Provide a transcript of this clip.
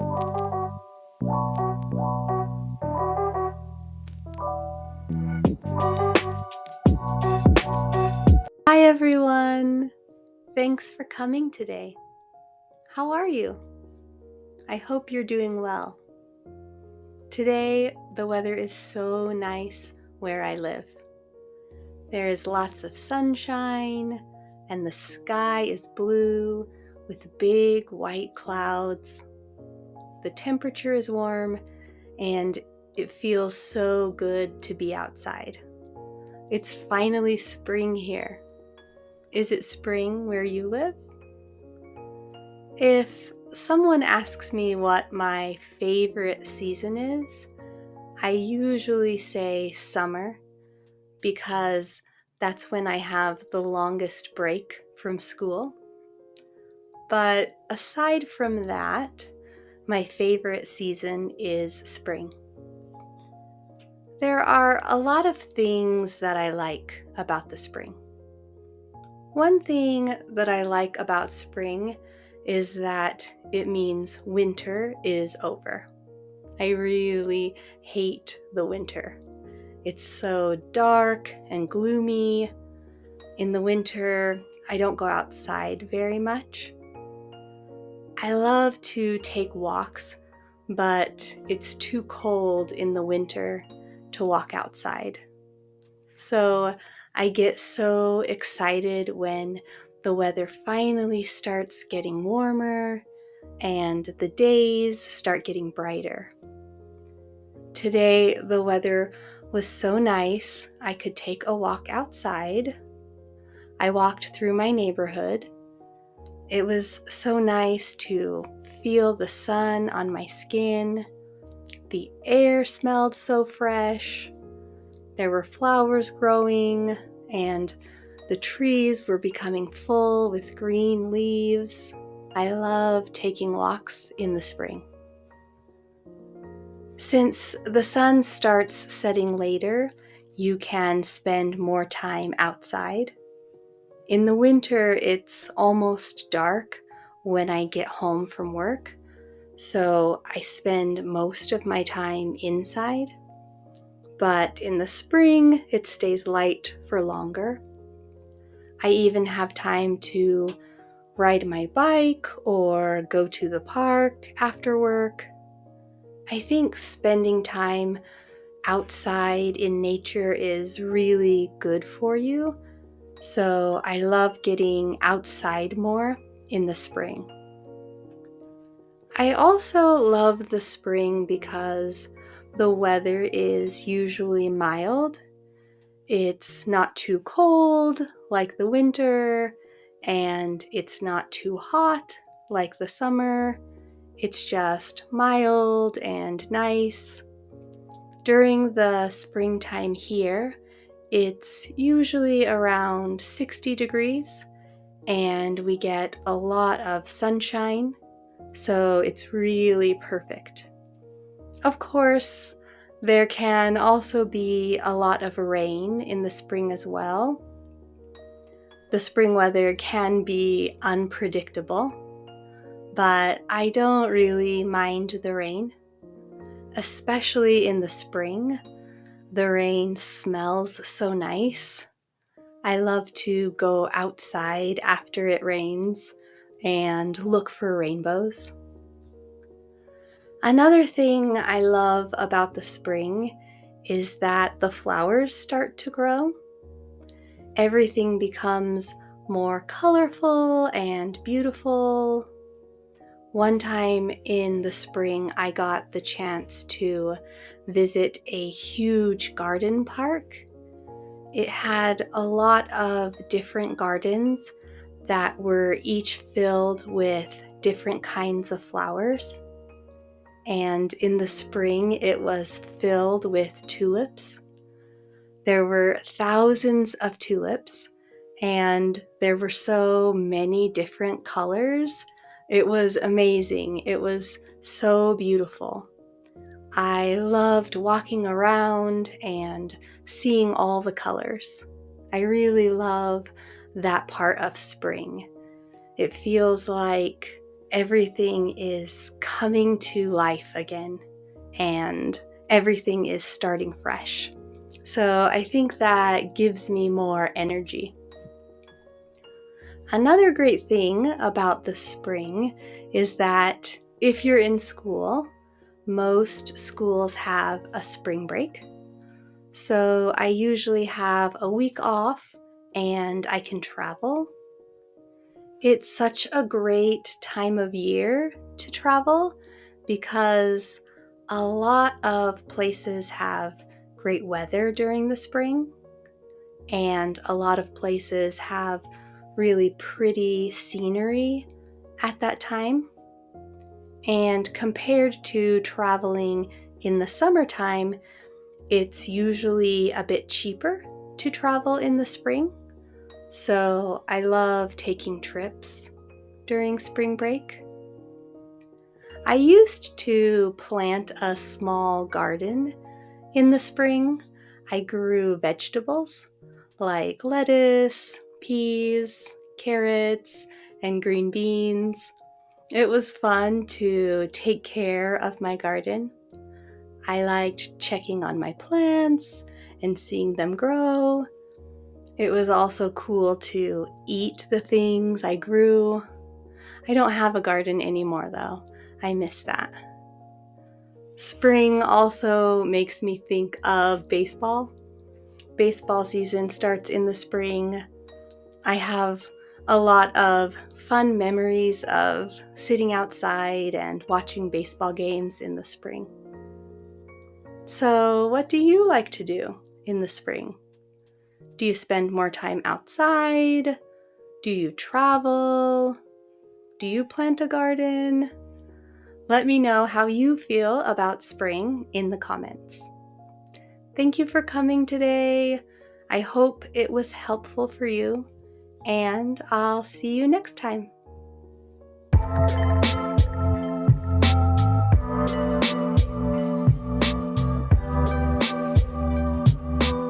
Hi everyone! Thanks for coming today. How are you? I hope you're doing well. Today, the weather is so nice where I live. There is lots of sunshine, and the sky is blue with big white clouds. The temperature is warm, and it feels so good to be outside. It's finally spring here. Is it spring where you live? If someone asks me what my favorite season is, I usually say summer because that's when I have the longest break from school. But aside from that, my favorite season is spring. There are a lot of things that I like about the spring. One thing that I like about spring is that it means winter is over. I really hate the winter. It's so dark and gloomy. In the winter, I don't go outside very much. I love to take walks, but it's too cold in the winter to walk outside. So I get so excited when the weather finally starts getting warmer and the days start getting brighter. Today, the weather was so nice, I could take a walk outside. I walked through my neighborhood. It was so nice to feel the sun on my skin. The air smelled so fresh. There were flowers growing, and the trees were becoming full with green leaves. I love taking walks in the spring. Since the sun starts setting later, you can spend more time outside. In the winter, it's almost dark when I get home from work, so I spend most of my time inside. But in the spring, it stays light for longer. I even have time to ride my bike or go to the park after work. I think spending time outside in nature is really good for you, so I love getting outside more in the spring. I also love the spring because the weather is usually mild. It's not too cold like the winter, and it's not too hot like the summer. It's just mild and nice. During the springtime here, it's usually around 60 degrees, and we get a lot of sunshine, so it's really perfect. Of course, there can also be a lot of rain in the spring as well. The spring weather can be unpredictable, but I don't really mind the rain. Especially in the spring, the rain smells so nice. I love to go outside after it rains and look for rainbows. Another thing I love about the spring is that the flowers start to grow. Everything becomes more colorful and beautiful. One time in the spring, I got the chance to visit a huge garden park. It had a lot of different gardens that were each filled with different kinds of flowers. And in the spring, it was filled with tulips. There were thousands of tulips, and there were so many different colors. It was amazing. It was so beautiful. I loved walking around and seeing all the colors. I really love that part of spring. It feels like everything is coming to life again and everything is starting fresh. So I think that gives me more energy. Another great thing about the spring is that if you're in school, most schools have a spring break. So I usually have a week off and I can travel. It's such a great time of year to travel because a lot of places have great weather during the spring, and a lot of places have really pretty scenery at that time. And compared to traveling in the summertime, it's usually a bit cheaper to travel in the spring. So I love taking trips during spring break. I used to plant a small garden in the spring. I grew vegetables like lettuce, peas, carrots, and green beans. It was fun to take care of my garden. I liked checking on my plants and seeing them grow. It was also cool to eat the things I grew. I don't have a garden anymore though. I miss that. Spring also makes me think of baseball. Baseball season starts in the spring. I have a lot of fun memories of sitting outside and watching baseball games in the spring. So, what do you like to do in the spring? Do you spend more time outside? Do you travel? Do you plant a garden? Let me know how you feel about spring in the comments. Thank you for coming today. I hope it was helpful for you, and I'll see you next time.